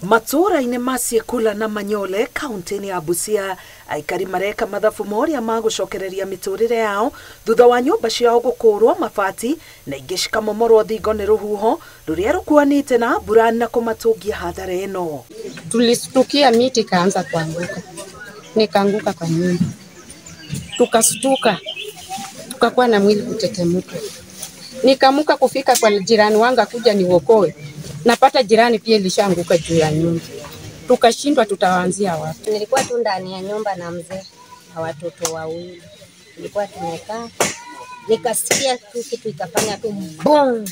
Matura-inĩ ma Ciekula na Manyole kaunti-inĩ ya Busia, aikari mareka mathabu moria ma gucokereria miturire yao thutha wa nyumba ciao gũkũrwo mabati na ingĩ cikamomorwo thingo nĩ rũhuho rũrĩa rũkuanĩte na mbura na kũmatungia hathara ĩno. Tulistukia miti kaanza kuanguka, nikaanguka kwa nyumba, tukastuka, tukakuwa na mwili kutetemuka. Nikamuka kufika kwa jirani wanga kuja niokoe, napata jirani pia ilishaanguka juu ya nyumba. Tukashindwa tutaanzia wapi. Nilikuwa tu ndani ya nyumba na mzee na watoto wawili. Nilikuwa tumekaa, nikasikia tu kitu ikafanya tu boom.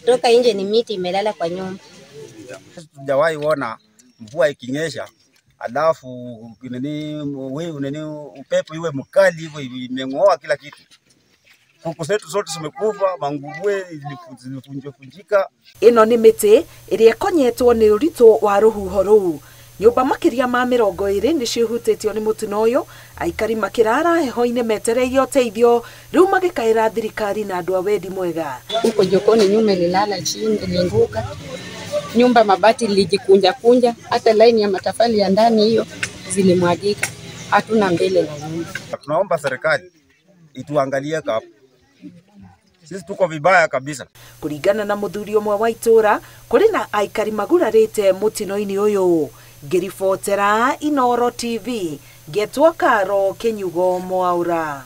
Toka nje ni miti imelala kwa nyumba. Sijawahi ona mvua ikinyesha alafu upepo iwe mkali hivyo imeng'oa kila kitu. Kuku zetu zote zimekufa, manguruwe zilifunjika. Ĩno nĩ mĩtĩ ĩrĩa ĩkonyetwo nĩ ũritũ wa rũhuho rũu. Nyũmba makĩria ma 20 nĩ cihutĩtio nĩ mũtino ũyũ, aikari makĩrara heho-inĩ metereire ũteithio, rĩu magĩkaĩra thirikari na andũ a wendi mwega. Huko jokoni nyumba ililala chini, ilianguka. Nyumba mabati ilijikunja kunja, hata laini ya matofali ya ndani hiyo zilimwagika. Hatuna mbele na nyumba. Tunaomba serikali ituangalie hapo. Sisi tuko vibaya kabisa. Kũringana na mũthuri ũmwe wa itũra, kũrĩ na aikari magurarĩte mũtino-inĩ ũyũ. Ngĩribotera Inooro TV, Getwo Karo Kenyugo Mwaura.